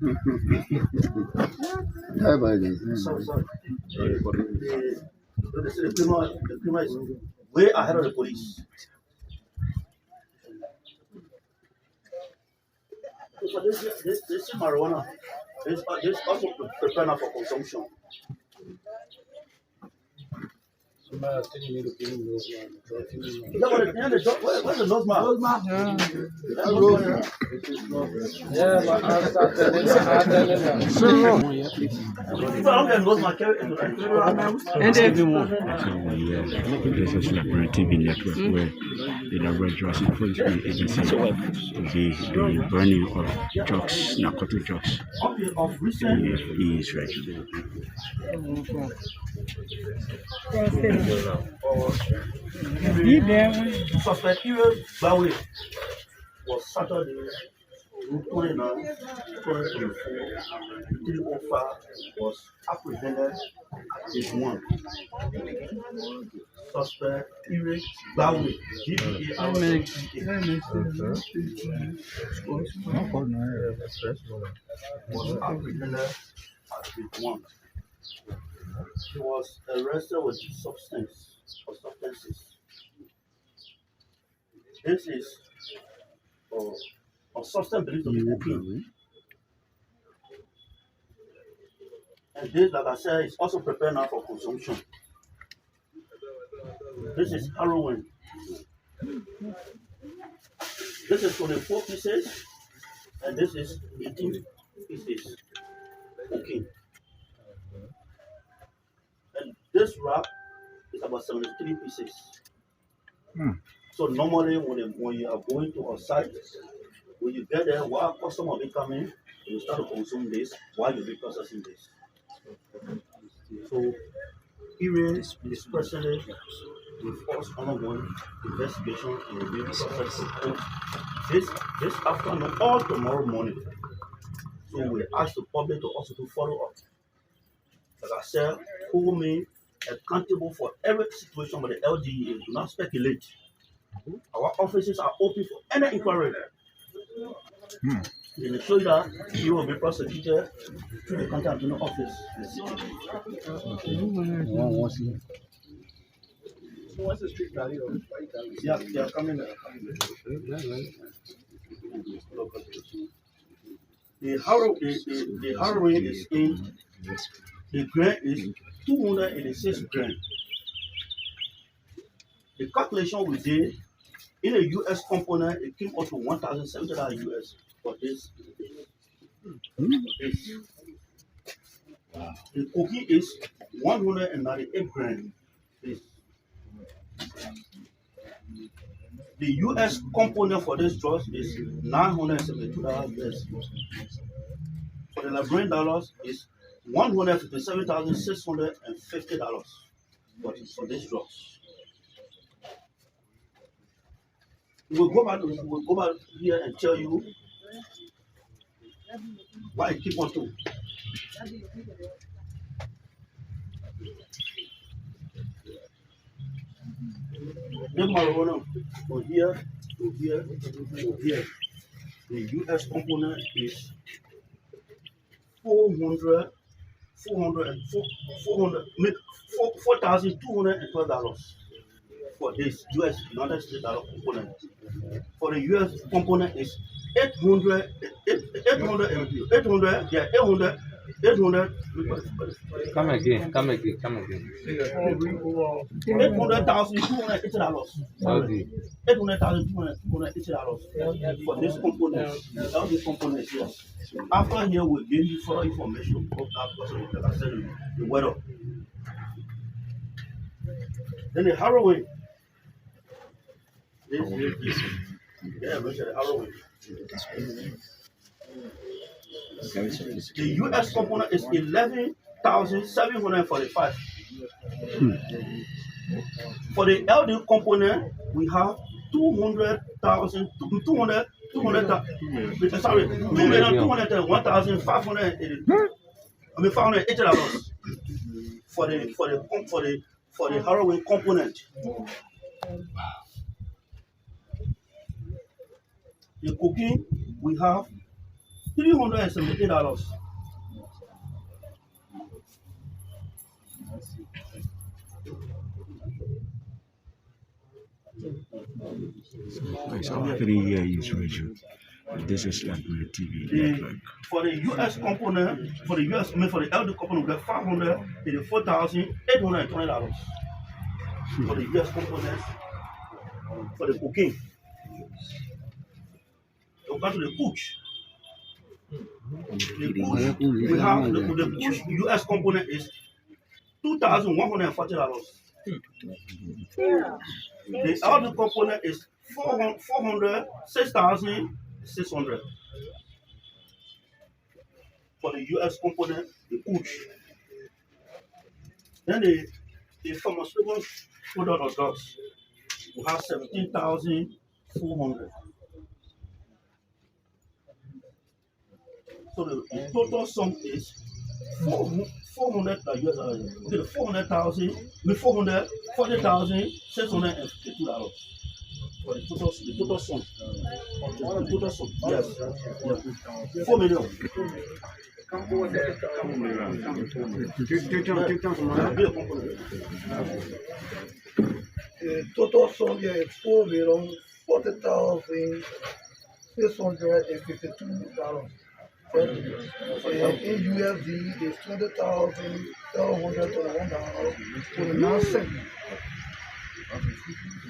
The criminal is way ahead of the police. So this marijuana this also prepared for consumption. Where's the nose mark? This is Liberia TV network where the Liberia Drugs Enforcement Agency the burning of drugs, narcotic drugs is right. Suspect Zwedru was Saturday, June 29, 2024. 305 was apprehended at one. Suspect Zwedru, was apprehended at one. He was arrested with substances. This is a substance believed to be cocaine. And this, like I said, is also prepared now for consumption. This is heroin. This is 24 pieces, and this is 18 pieces. Cocaine. And this wrap is about 73 pieces. So normally when you are going to a site, when you get there, while customer be coming, you start to consume this while you be processing this. So Iran is personally with us ongoing investigation and review process this afternoon or tomorrow morning. So we ask the public to also to follow up. Like I said, hold me accountable for every situation with the LDEA. Do not speculate. Our offices are open for any inquiry. They will show you that you will be prosecuted through the contact in the office. What's the street value? Yeah, they are coming there. The heroin is in, the grain is 286 grain. The calculation we did in a US component, it came up to $1,700 US for this. The cocaine is 198 grain. The US component for this drug is $972 US. For the Liberian dollars is $157,650 for this drug. We'll go back here and tell you why it keep on to. The marijuana from here to here to here. The US component is $4,212 for this US United States dollar component. For the US component is 800. Come again. $800,280. Okay. $800,280 for this component. All these components, yes. After here, we'll give you further information of that because like I said, the weather. Then the heroin. Yeah, look at the heroin. The US component is 11,745. For the LD component, we have 200,000, 580 for the heroin component. The cocaine we have $378. It's our 3-year use Zwedru. This is Liberia TV network. For the US component, for the LD component, we get $584,820 for the US component. For the cocaine, we go to the push. The push, we have the push US component is $2,140. The other component is $6,600 for the US component, the push. Then the pharmaceutical product of drugs, we have $17,400. So the total sum is $400 US. Okay, the $440,652 for the total sum. The total sum, yes, yeah. 4 million. The total sum here is $4,40,652. In USD, it's $20,721.29.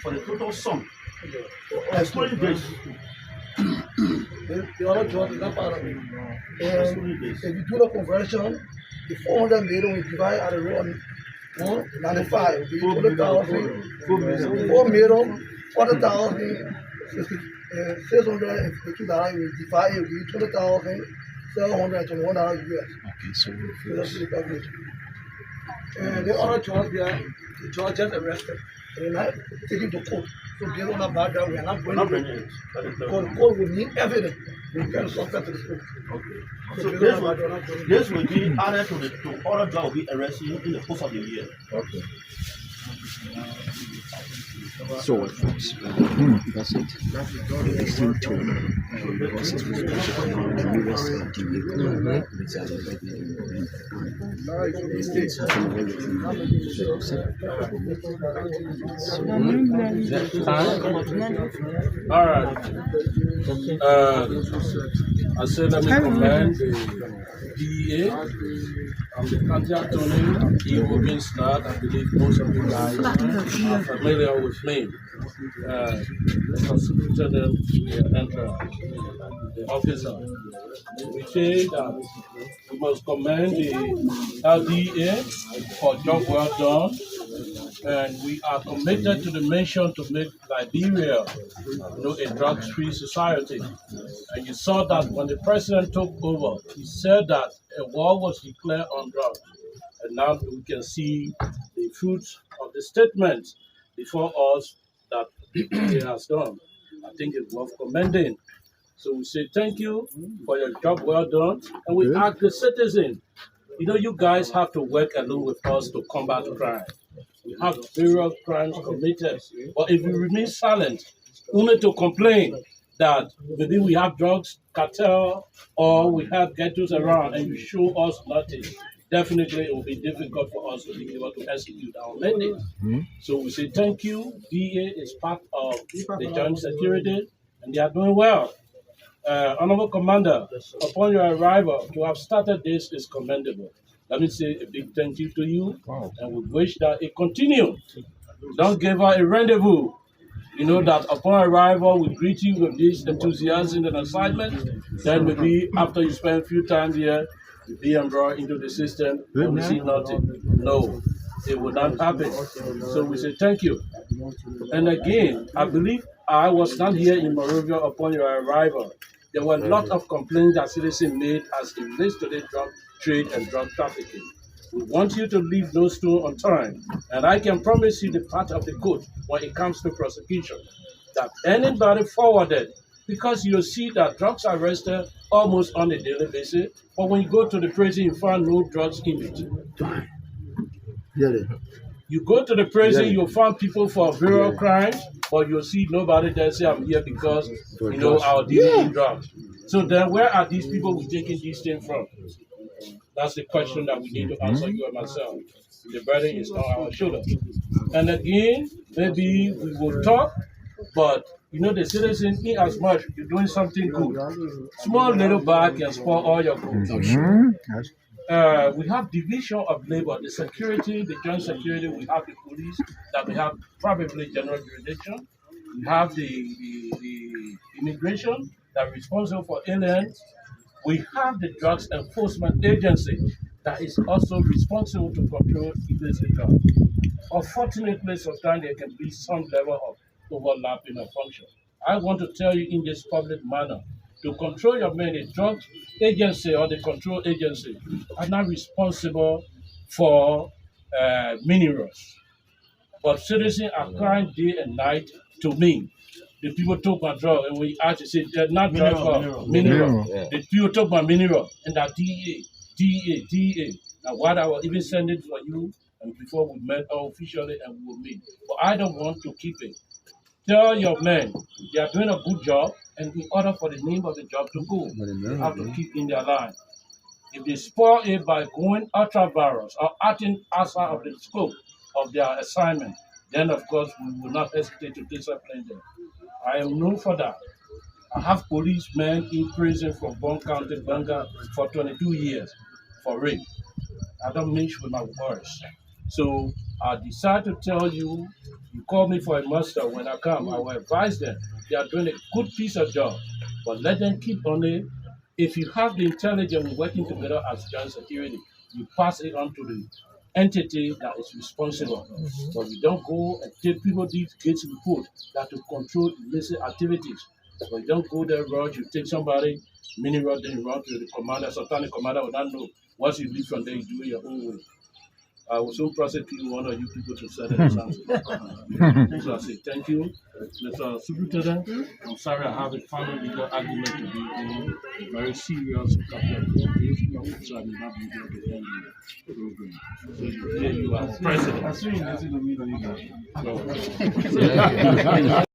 For the total sum, excluding this. The other drug is not part of it. And if you do the conversion, the 400 million we divide at the rate of 195. We $4 million, $40,652. We divide it, we $20,721 US. Okay, so That's the calculation. And the other drug there, the drug just arrested. They're not taking to court. So based on that background, we are not going to bring it. because the court will need evidence. We can suspect to the court. Okay. So this will be added to other drugs will be arrested in the course of the year. Okay. So folks, that's it. Listening to because it was also the US LDEA All right. I said let me commend the DEA and the county attorney, Ivo Binsnad. I believe most of you guys are familiar with me. The superintendent, the officer. We say that we must commend the LDEA for job well done, and we are committed to the mission to make Liberia, a drug-free society. And you saw that when the president took over, he said that a war was declared on drugs. And now we can see the fruits of the statement before us that he has done. I think it's worth commending. So we say thank you for your job well done. And we ask the citizen, you guys have to work along with us to combat crime. We have various crimes committed. But if we remain silent, only to complain that maybe we have drugs cartel or we have ghettos around and you show us nothing, definitely it will be difficult for us to be able to execute our mandate. So we say thank you. DA is part of the joint security and they are doing well. Honorable Commander, upon your arrival, to have started this is commendable. Let me say a big thank you to you, and we wish that it continue. Don't give her a rendezvous. That upon arrival, we greet you with this enthusiasm and excitement. Then maybe after you spend a few times here, you be brought into the system and we see nothing. No, it will not happen. So we say thank you. And again, I believe I was not here in Monrovia upon your arrival. There were a lot of complaints that citizens made as it relates to the drug trade and drug trafficking. We want you to leave no stone unturned, and I can promise you the part of the code when it comes to prosecution, that anybody forwarded, because you see that drugs are arrested almost on a daily basis, but when you go to the prison, you find no drugs in it. You go to the prison, you'll find people for various crimes, but you'll see nobody there say, I'm here because, I'll deal in drugs. So then where are these people we taking these things from? That's the question that we need to answer, you and myself. The burden is on our shoulders. And again, maybe we will talk, but you know the citizen, in as much you're doing something good, small little bag can spoil all your good. We have division of labor, the security, the joint security, we have the police, that we have probably general jurisdiction. We have the immigration that is responsible for aliens. We have the Drugs Enforcement Agency that is also responsible to control illicit drugs. Unfortunately, sometimes there can be some level of overlapping of function. I want to tell you in this public manner, to control your men, the drug agency or the control agency are not responsible for minerals. But citizens are crying day and night to me. The people talk about drug, and we actually say they're not drug, mineral. Yeah. The people talk about mineral, and that DEA. Now, what I was even sending for you, and before we met officially, and we will meet. But I don't want to keep it. Tell your men they are doing a good job, and in order for the name of the job to go, they have to keep in their line. If they spoil it by going ultra-virus or acting outside of the scope of their assignment, then of course we will not hesitate to discipline them. I am known for that. I have policemen in prison from Bon County, Banga, for 22 years for rape. I don't mix with my words. So I decide to tell you, you call me for a muster. When I come, I will advise them. They are doing a good piece of job, but let them keep on it. If you have the intelligence working together as joint security, you pass it on to the entity that is responsible. But you don't go and take people these gates report that to control illicit activities. But you don't go there, rush, you take somebody, mineral, then you run to the commander. Sometimes the commander will not know. Once you leave from there, you do it your own way. I will soon prosecute one of you people to set it aside. So I say thank you. Mr. Superintendent, I'm sorry I have a final legal argument to be in. Very serious couple of days, so I may not be able to end the program. So here you are president.